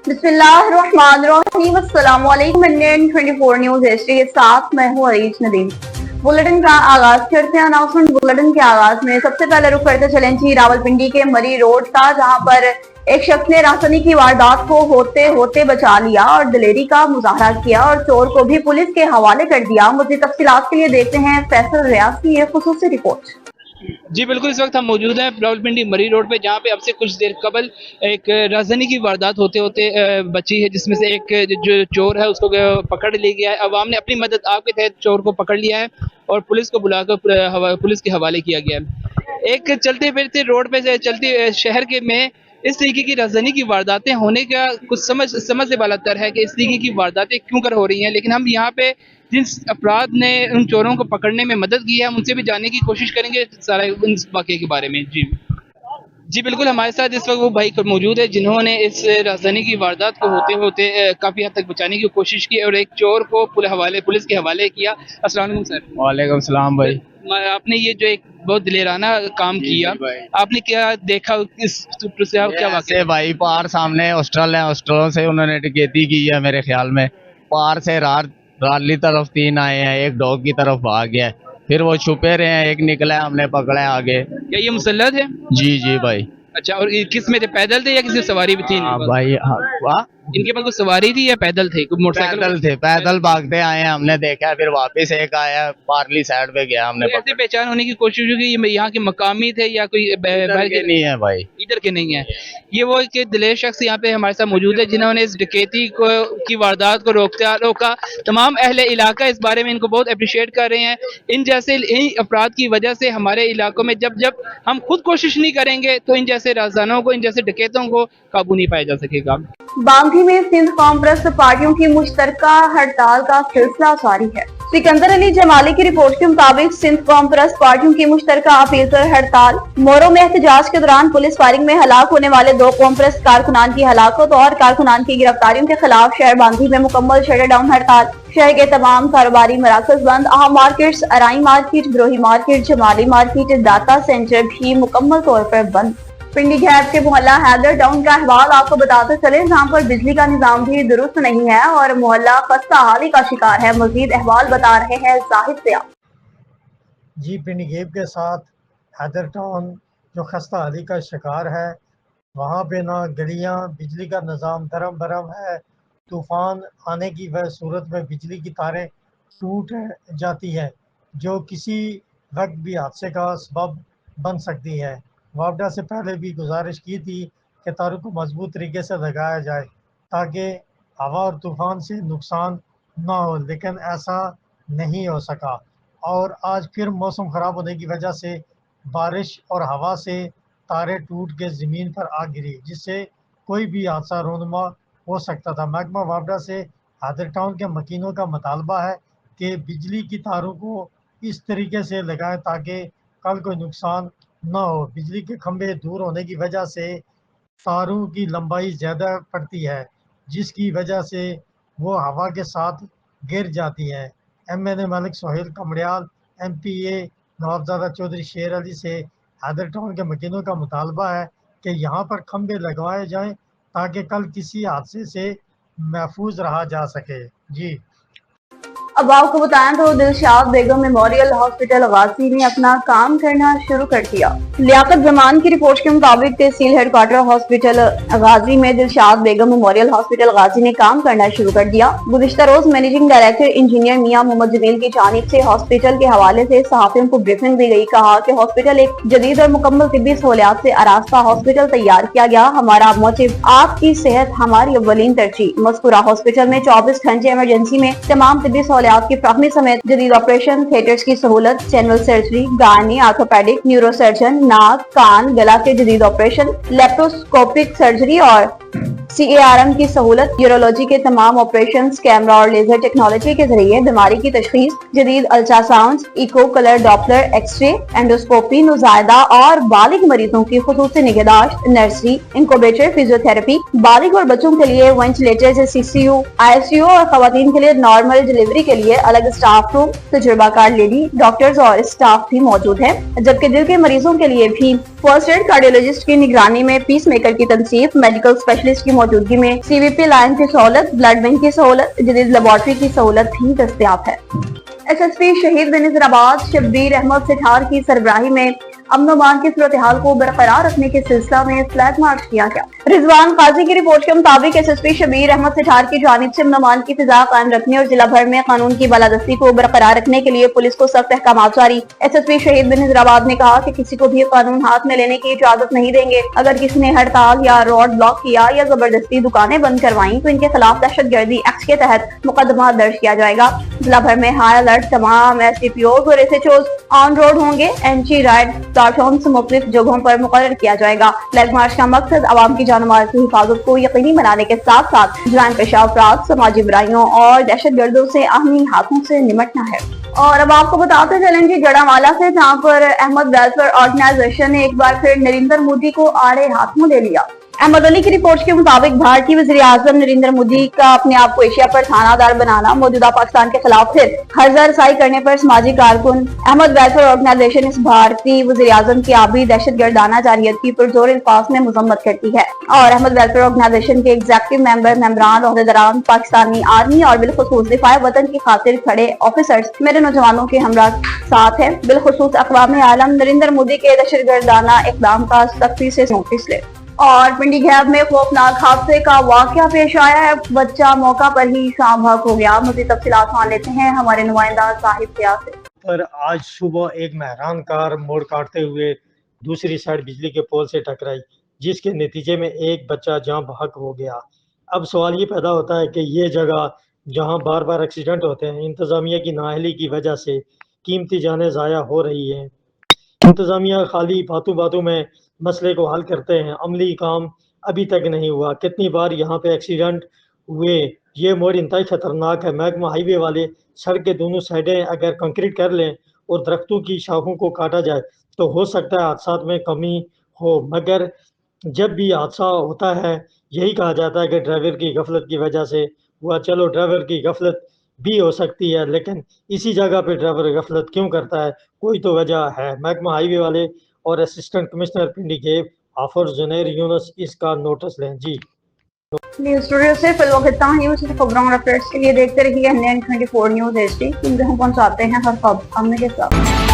बिस्मिल्लाहिर्रहमानिर्रहीम। अस्सलाम वालेकुम। इंडियन 24 न्यूज़ एचडी के साथ मैं हूँ अरीज नदीम। बुलेटिन का आगाज करते हैं। अनाउंसमेंट बुलेटिन के आगाज में सबसे पहले रुख करते चलें जी रावलपिंडी के मरी रोड का, जहाँ पर एक शख्स ने रासनी की वारदात को होते होते बचा लिया और दिलेरी का मुजाहरा किया और चोर को भी पुलिस के हवाले कर दिया। मज़ीद तफसीलात के लिए देखते हैं फैसल रियाज की ये खुसूसी रिपोर्ट। जी बिल्कुल, इस वक्त हम मौजूद हैं रावलपिंडी मरी रोड पे, जहाँ पे अब से कुछ देर कबल एक राजधानी की वारदात होते होते बची है, जिसमें से एक जो चोर है उसको पकड़ लिया गया है। अवाम ने अपनी मदद आप के तहत चोर को पकड़ लिया है और पुलिस को बुलाकर पुलिस के हवाले किया गया है। एक चलते फिरते रोड पे चलते शहर के में इस तरीके की राजधानी की वारदातें होने का कुछ समझ से बालातर है कि इस तरीके की वारदातें क्यों कर हो रही हैं। लेकिन हम यहाँ पे जिस अपराध ने उन चोरों को पकड़ने में मदद की है, हम उनसे भी जानने की कोशिश करेंगे सारा इस वाक़े के बारे में। जी बिल्कुल, हमारे साथ इस वक्त वो भाई मौजूद है जिन्होंने इस राजधानी की वारदात को होते होते काफ़ी हद तक बचाने की कोशिश की और एक चोर को पुलिस के हवाले किया। अस्सलाम वालेकुम सर। वालेकुम सलाम भाई। आपने ये जो एक बहुत दिलेराना काम किया, आपने क्या देखा इस से, आप क्या वाक़या? भाई पार सामने हॉस्टल है, हॉस्टलों से उन्होंने डकैती की है मेरे ख्याल में। पार से राली तरफ 3 आए हैं, एक डॉग की तरफ भाग गया है, फिर वो छुपे रहे हैं, एक निकला है, हमने पकड़ा है आगे। क्या ये मुसल्लत है? जी भाई। अच्छा, और किस में थे, पैदल थे या किसी सवारी भी थी? भाई इनके पास कोई सवारी थी या पैदल थे? मोटरसाइकिल थे, पैदल भागते आए हैं, हमने देखा, फिर वापस एक आया, पार्ली साइड पे गया, हमने ऐसे पहचान होने की कोशिश की ये यहाँ के मकामी थे या कोई बाहर के? नहीं है भाई, इधर के नहीं है। ये वो एक दिलेर शख्स यहाँ पे हमारे साथ मौजूद है जिन्होंने इस डकैती की वारदात को रोका। तमाम अहले इलाका इस बारे में इनको बहुत अप्रिशिएट कर रहे हैं। इन जैसे अपराध की वजह से हमारे इलाकों में जब हम खुद कोशिश नहीं करेंगे तो इन जैसे राज़ानों को, इन जैसे डकैतों को काबू नहीं पाया जा सकेगा। बांधी में सिंध कौम परस्त पार्टियों की मुश्तरका हड़ताल का सिलसिला जारी है। सिकंदर अली जमाली की रिपोर्ट के मुताबिक सिंध कौम परस्त पार्टियों की मुश्तरका अपील पर हड़ताल। मोरों में एहतजाज के दौरान पुलिस फायरिंग में हलाक होने वाले 2 कौम परस्त कारकुनान की हलाकत और कारकुनान की गिरफ्तारियों के खिलाफ शहर बांधी में मुकम्मल शटर डाउन हड़ताल। शहर के तमाम कारोबारी मराकज बंद। अहम markets, Arai market, Brohi market, Jamali market, Data centre भी मुकम्मल तौर पर बंद। पिंडी गैप के मोहल्ला हैदर टाउन का अहवाल आपको बताते चले, जहाँ पर बिजली का निजाम भी दुरुस्त नहीं है और मोहल्ला खस्ता हाली का शिकार है। मजीद अहवाल बता रहे हैं जाहिद से। जी, पिंडी गैप के साथ हैदर टाउन जो खस्ता हाली का शिकार है, वहाँ पे ना गलियाँ, बिजली का निज़ाम धर्म भरम है। तूफ़ान आने की वजह सूरत में बिजली की तारें टूट जाती हैं, जो किसी वक्त भी हादसे का सबब बन सकती है। वापडा से पहले भी गुजारिश की थी कि तारों को मजबूत तरीके से लगाया जाए ताकि हवा और तूफ़ान से नुकसान ना हो, लेकिन ऐसा नहीं हो सका। और आज फिर मौसम ख़राब होने की वजह से बारिश और हवा से तारे टूट के ज़मीन पर आ गिरी, जिससे कोई भी हादसा रोनुमा हो सकता था। महकमा वापडा से हैदर टाउन के मकीनों का मुतालबा है कि बिजली की तारों को इस तरीके से लगाएं ताकि कल कोई नुकसान ना हो। बिजली के खंभे दूर होने की वजह से तारों की लंबाई ज़्यादा पड़ती है, जिसकी वजह से वो हवा के साथ गिर जाती है। MNA मलिक सोहेल कमड़ियाल MPA नवाबजादा चौधरी शेर अली से हैदर टाउन के मकीनों का मुतालबा है कि यहाँ पर खंभे लगवाए जाएं ताकि कल किसी हादसे से महफूज रहा जा सके। जी, अब आपको बताएं तो दिलशाद बेगम मेमोरियल हॉस्पिटल गाजी ने अपना काम करना शुरू कर दिया। लियाकत जमान की रिपोर्ट के मुताबिक तहसील हेडक्वार्टर हॉस्पिटल गाजी में दिलशाद बेगम मेमोरियल हॉस्पिटल गाजी ने काम करना शुरू कर दिया। गुज़िश्ता रोज मैनेजिंग डायरेक्टर इंजीनियर मियां मोहम्मद जमील की जानिब से हॉस्पिटल के हवाले से सहाफियों को ब्रीफिंग दी गई। कहा कि हॉस्पिटल एक जदीद और मुकम्मल तिब्बी सहूलियात से आरास्ता हॉस्पिटल तैयार किया गया। हमारा मोटिव आपकी सेहत हमारी अव्वलीन तरजीह। मज़कूरा हॉस्पिटल में 24 घंटे इमरजेंसी में तमाम तिब्बी सहूलियात की फ्राहमी समेत जदीद ऑपरेशन थिएटर्स की सहूलत, general surgery, gynae, orthopaedic, neuro surgeon, नाक, कान, गला के जदीद ऑपरेशन, लेप्रोस्कोपिक सर्जरी और CARM की सहूलत, यूरोलॉजी के तमाम ऑपरेशन, कैमरा और लेजर टेक्नोलॉजी के जरिए बीमारी की तशखीस, जदीद ultrasound, echo, colour, Doppler, X-ray, endoscopy, नुज़ायदा और बालिग मरीजों की खुसूसी निगहदाश्त, नर्सरी, इंक्यूबेटर, फिजियोथेरेपी, बालिग और बच्चों के लिए वेंटिलेटर, CCU, ICU और खवातीन के लिए नॉर्मल डिलीवरी के लिए अलग स्टाफ रूम, तजुर्बाकार लेडी डॉक्टर्स और स्टाफ भी मौजूद है। जबकि दिल के मरीजों के लिए भी फर्स्ट एड कार्डियोलॉजिस्ट की निगरानी में पीस मेकर की तनसीब, मेडिकल स्पेशलिस्ट की मौजूदगी में CVP लाइन की सहूलत, ब्लड बैंक की सहूलत, जदीद लेबोरेटरी की सहूलत भी दस्तयाब है। SSP शहीद बेनज़ीराबाद शब्बीर अहमद सिठार की सरबराही में अमन अमान की सूरत हाल को बरकरार रखने के सिलसिला में फ्लैग मार्च किया गया। रिजवान काजी की रिपोर्ट के मुताबिक SSP शब्बीर अहमद सिठार की जानिब से अमन अमान की फिजा कायम रखने और जिला भर में कानून की बालादस्ती को बरकरार रखने के लिए पुलिस को सख्त अहकामात जारी। SSP शहीद बेनज़ीराबाद ने कहा कि किसी को भी कानून हाथ में लेने की इजाजत नहीं देंगे। अगर किसी ने हड़ताल या रोड ब्लॉक किया या जबरदस्ती दुकानें बंद करवाई तो इनके खिलाफ दहशतगर्दी एक्ट के तहत मुकदमा दर्ज किया जाएगा। जिला भर में हाई अलर्ट तमाम SDPOs और SHOs ऑन रोड होंगे। एंटी राइड प्लेटफॉर्म्स मुख्तलिफ जगहों पर मुकर्रर किया जाएगा। फ्लैग मार्च का मकसद आवाम की जान माल की हिफाजत को यकीनी बनाने के साथ साथ जराइम पेशा अफराद, समाजी बुराइयों और दहशतगर्दों से आहमी हाथों से निमटना है। और अब आपको बताते चलें जी, जड़ावाला से जहाँ पर अहमद वेलफेयर ऑर्गेनाइजेशन ने एक बार फिर नरेंद्र मोदी को आड़े हाथों ले लिया। अहमद अली की रिपोर्ट के मुताबिक भारतीय वज़ीर आज़म नरेंद्र मोदी का अपने आप को एशिया पर थानादार बनाना, मौजूदा पाकिस्तान के खिलाफ फिर हर्जा रसाई करने पर समाजी कारकुन अहमद वेलफेयर ऑर्गेनाइजेशन इस भारतीय वज़ीर आज़म की आबी दहशतगर्दाना जारियत की पुरजोर अल्फाज में मजम्मत करती है। और अहमद वेलफेयर ऑर्गेनाइजेशन के एग्जीक्यूटिव मेंबर, मेंबरान, ओहदेदारान, पाकिस्तानी आर्मी और बिलखुसूस दिफाए वतन की खातिर खड़े ऑफिसर्स मेरे नौजवानों के हमरा साथ है। बिलखुसूस अक़वाम आलम नरेंद्र मोदी के दहशतगर्दाना इक़दाम का सख्ती से नोटिस ले। और पिंडी गैब में खौफनाक हादसे का वाकया पेश आया है। बच्चा मौका पर ही शाम भाग हो गया। मज़ीद तफसीलात मान लेते हैं हमारे नुमाइंदा साहिब सिया से। पर आज सुबह एक मेहरान कार मोड़ काटते हुए दूसरी साइड बिजली के पोल से टकराई, जिसके नतीजे में एक बच्चा जान बहक हो गया। अब सवाल ये पैदा होता है कि ये जगह जहां बार बार एक्सीडेंट होते हैं, इंतज़ामिया की नाअहली की वजह से कीमती जानें ज़ाया हो रही हैं। इंतज़ामिया खाली बातों बातों में मसले को हल करते हैं, अमली काम अभी तक नहीं हुआ। कितनी बार यहाँ पे एक्सीडेंट हुए। ये मोड़ इंतहाई खतरनाक है। महकमा हाईवे वाले सड़क के दोनों साइडें अगर कंक्रीट कर लें और दरख्तों की शाखों को काटा जाए तो हो सकता है हादसात में कमी हो, मगर जब भी हादसा होता है यही कहा जाता है कि ड्राइवर की गफलत की वजह से हुआ। चलो, ड्राइवर की गफलत भी हो सकती है, लेकिन इसी जगह पे ड्राइवर गफलत क्यों करता है, कोई तो वजह है। महकमा हाईवे वाले और असिस्टेंट कमिश्नर पिंडी गेब हाफिज जुनैर यूनुस इसका नोटिस लें। जी न्यूज़ स्टूडियो से फिलहाल इतना ही। उसी खबरों और अपडेट्स के लिए देखते रहिए 24 न्यूज़ HD। हम पहुंचाते हैं हर खबर के साथ।